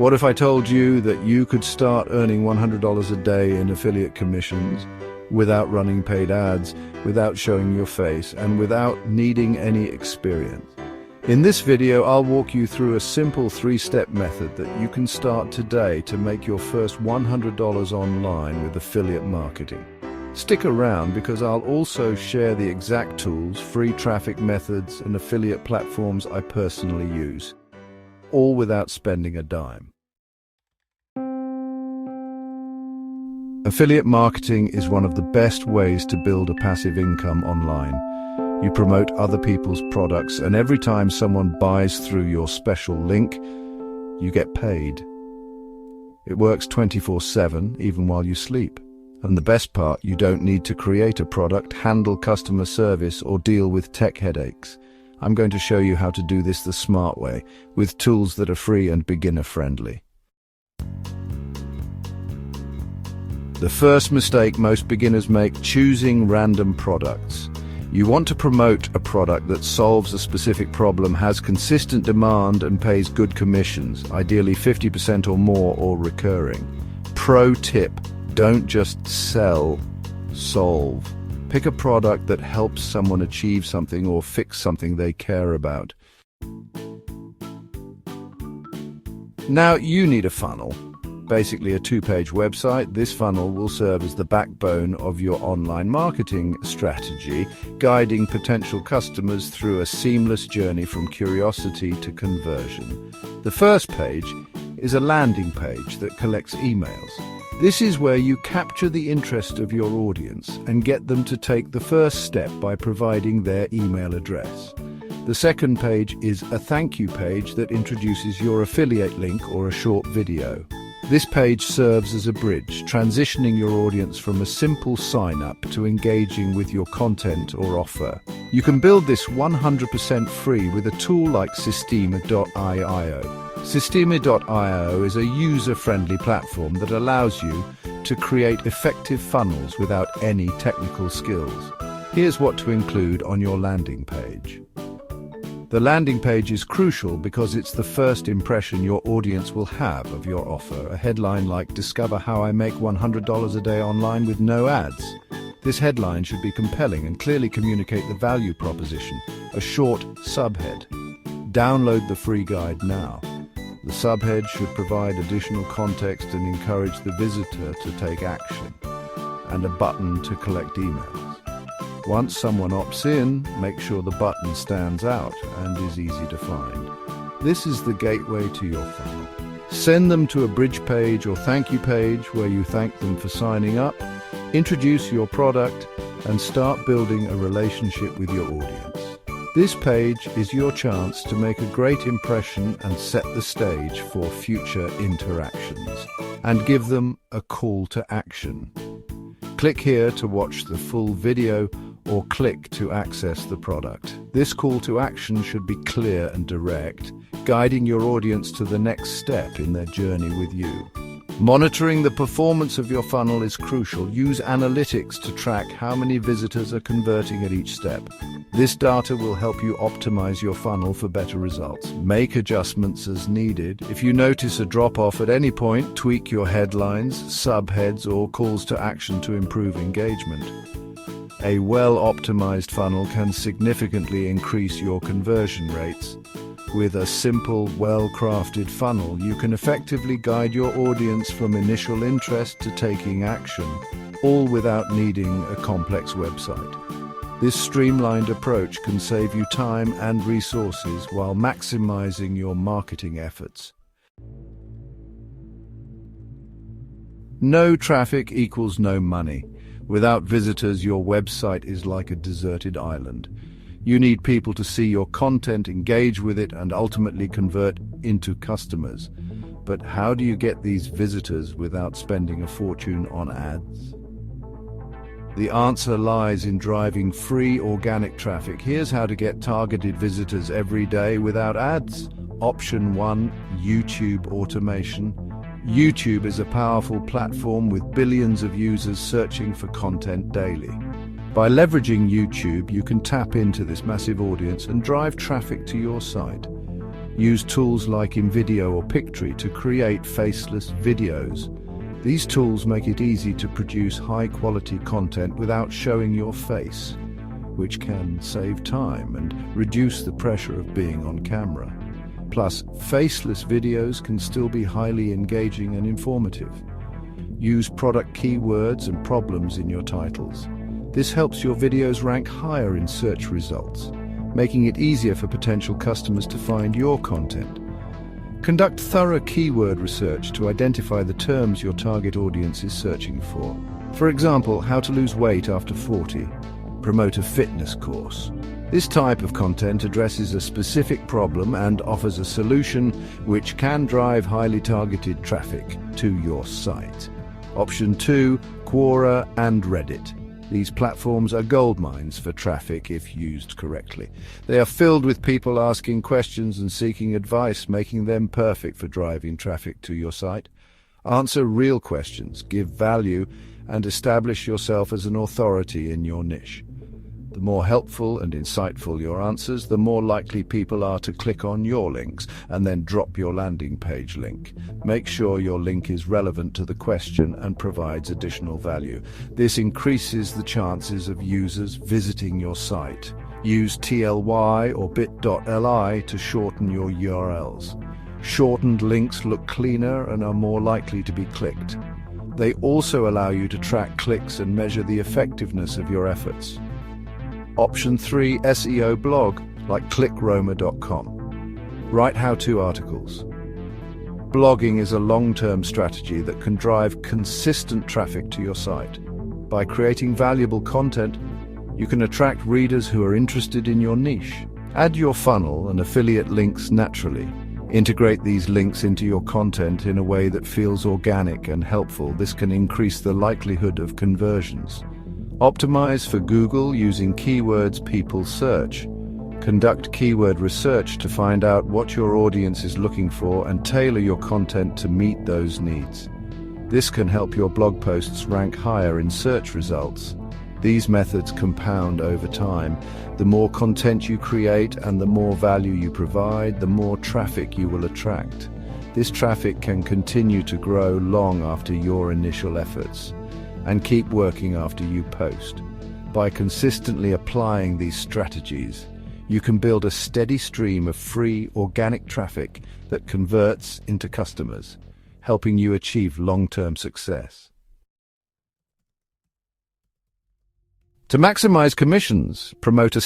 What if I told you that you could start earning $100 a day in affiliate commissions without running paid ads, without showing your face, and without needing any experience? In this video, I'll walk you through a simple 3-step method that you can start today to make your first $100 online with affiliate marketing. Stick around because I'll also share the exact tools, free traffic methods, and affiliate platforms I personally use, all without spending a dime. Affiliate marketing is one of the best ways to build a passive income online. You promote other people's products, and every time someone buys through your special link, you get paid. It works 24/7, even while you sleep. And the best part, you don't need to create a product, handle customer service, or deal with tech headaches. I'm going to show you how to do this the smart way, with tools that are free and beginner-friendly. The first mistake most beginners make: choosing random products. You want to promote a product that solves a specific problem, has consistent demand, and pays good commissions, ideally 50% or more or recurring. Pro tip: don't just sell, solve. Pick a product that helps someone achieve something or fix something they care about. Now you need a funnel. Basically a 2-page website. This funnel will serve as the backbone of your online marketing strategy, guiding potential customers through a seamless journey from curiosity to conversion. The first page is a landing page that collects emails. This is where you capture the interest of your audience and get them to take the first step by providing their email address. The second page is a thank you page that introduces your affiliate link or a short video. This page serves as a bridge, transitioning your audience from a simple sign-up to engaging with your content or offer. You can build this 100% free with a tool like Systema.io. Systema.io is a user-friendly platform that allows you to create effective funnels without any technical skills. Here's what to include on your landing page. The landing page is crucial because it's the first impression your audience will have of your offer. A headline like "Discover how I make $100 a day online with no ads." This headline should be compelling and clearly communicate the value proposition. A short subhead: download the free guide now. The subhead should provide additional context and encourage the visitor to take action. And a button to collect emails. Once someone opts in, make sure the button stands out and is easy to find. This is the gateway to your funnel. Send them to a bridge page or thank you page where you thank them for signing up, introduce your product, and start building a relationship with your audience. This page is your chance to make a great impression and set the stage for future interactions. And give them a call to action. Click here to watch the full video or click to access the product. This call to action should be clear and direct, guiding your audience to the next step in their journey with you. Monitoring the performance of your funnel is crucial. Use analytics to track how many visitors are converting at each step. This data will help you optimize your funnel for better results. Make adjustments as needed. If you notice a drop-off at any point, tweak your headlines, subheads, or calls to action to improve engagement. A well-optimized funnel can significantly increase your conversion rates. With a simple, well-crafted funnel, you can effectively guide your audience from initial interest to taking action, all without needing a complex website. This streamlined approach can save you time and resources while maximizing your marketing efforts. No traffic equals no money. Without visitors, your website is like a deserted island. You need people to see your content, engage with it, and ultimately convert into customers. But how do you get these visitors without spending a fortune on ads? The answer lies in driving free organic traffic. Here's how to get targeted visitors every day without ads. Option 1, YouTube automation. YouTube is a powerful platform with billions of users searching for content daily. By leveraging YouTube, you can tap into this massive audience and drive traffic to your site. Use tools like InVideo or Pictory to create faceless videos. These tools make it easy to produce high-quality content without showing your face, which can save time and reduce the pressure of being on camera. Plus, faceless videos can still be highly engaging and informative. Use product keywords and problems in your titles. This helps your videos rank higher in search results, making it easier for potential customers to find your content. Conduct thorough keyword research to identify the terms your target audience is searching for. For example, how to lose weight after 40. Promote a fitness course. This type of content addresses a specific problem and offers a solution which can drive highly targeted traffic to your site. Option 2, Quora and Reddit. These platforms are goldmines for traffic if used correctly. They are filled with people asking questions and seeking advice, making them perfect for driving traffic to your site. Answer real questions, give value, and establish yourself as an authority in your niche. The more helpful and insightful your answers, the more likely people are to click on your links and then drop your landing page link. Make sure your link is relevant to the question and provides additional value. This increases the chances of users visiting your site. Use TLY or bit.ly to shorten your URLs. Shortened links look cleaner and are more likely to be clicked. They also allow you to track clicks and measure the effectiveness of your efforts. Option 3, SEO blog, like clickroma.com. Write how-to articles. Blogging is a long-term strategy that can drive consistent traffic to your site. By creating valuable content, you can attract readers who are interested in your niche. Add your funnel and affiliate links naturally. Integrate these links into your content in a way that feels organic and helpful. This can increase the likelihood of conversions. Optimize for Google using keywords people search. Conduct keyword research to find out what your audience is looking for and tailor your content to meet those needs. This can help your blog posts rank higher in search results. These methods compound over time. The more content you create and the more value you provide, the more traffic you will attract. This traffic can continue to grow long after your initial efforts, and keep working after you post. By consistently applying these strategies, you can build a steady stream of free, organic traffic that converts into customers, helping you achieve long-term success. To maximize commissions, promote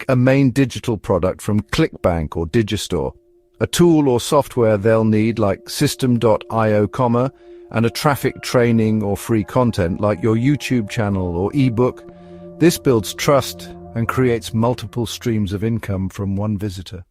a main digital product from ClickBank or Digistore, a tool or software they'll need like System.io, and a traffic training or free content like your YouTube channel or ebook. This builds trust and creates multiple streams of income from one visitor.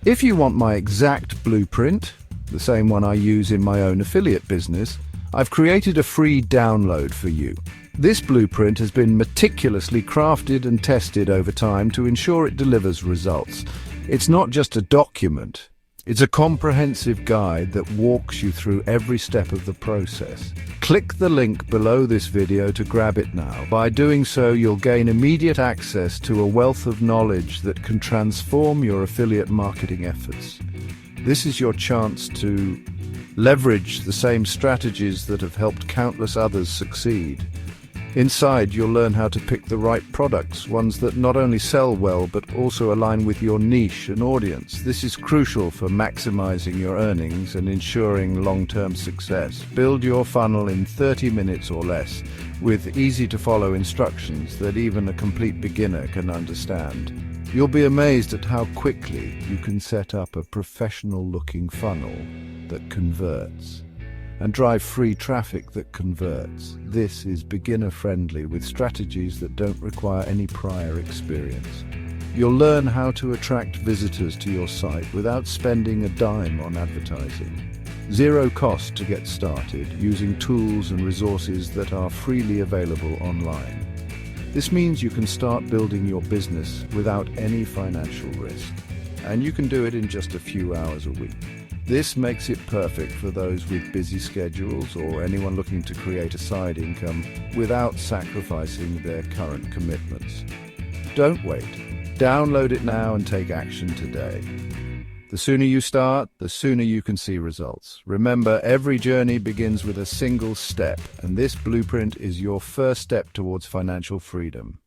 If you want my exact blueprint, the same one I use in my own affiliate business, I've created a free download for you. This blueprint has been meticulously crafted and tested over time to ensure it delivers results. It's not just a document. It's a comprehensive guide that walks you through every step of the process. Click the link below this video to grab it now. By doing so, you'll gain immediate access to a wealth of knowledge that can transform your affiliate marketing efforts. This is your chance to leverage the same strategies that have helped countless others succeed. Inside, you'll learn how to pick the right products, ones that not only sell well but also align with your niche and audience. This is crucial for maximizing your earnings and ensuring long-term success. Build your funnel in 30 minutes or less with easy-to-follow instructions that even a complete beginner can understand. You'll be amazed at how quickly you can set up a professional-looking funnel that converts and drive free traffic that converts. This is beginner-friendly with strategies that don't require any prior experience. You'll learn how to attract visitors to your site without spending a dime on advertising. Zero cost to get started using tools and resources that are freely available online. This means you can start building your business without any financial risk, and you can do it in just a few hours a week. This makes it perfect for those with busy schedules or anyone looking to create a side income without sacrificing their current commitments. Don't wait. Download it now and take action today. The sooner you start, the sooner you can see results. Remember, every journey begins with a single step, and this blueprint is your first step towards financial freedom.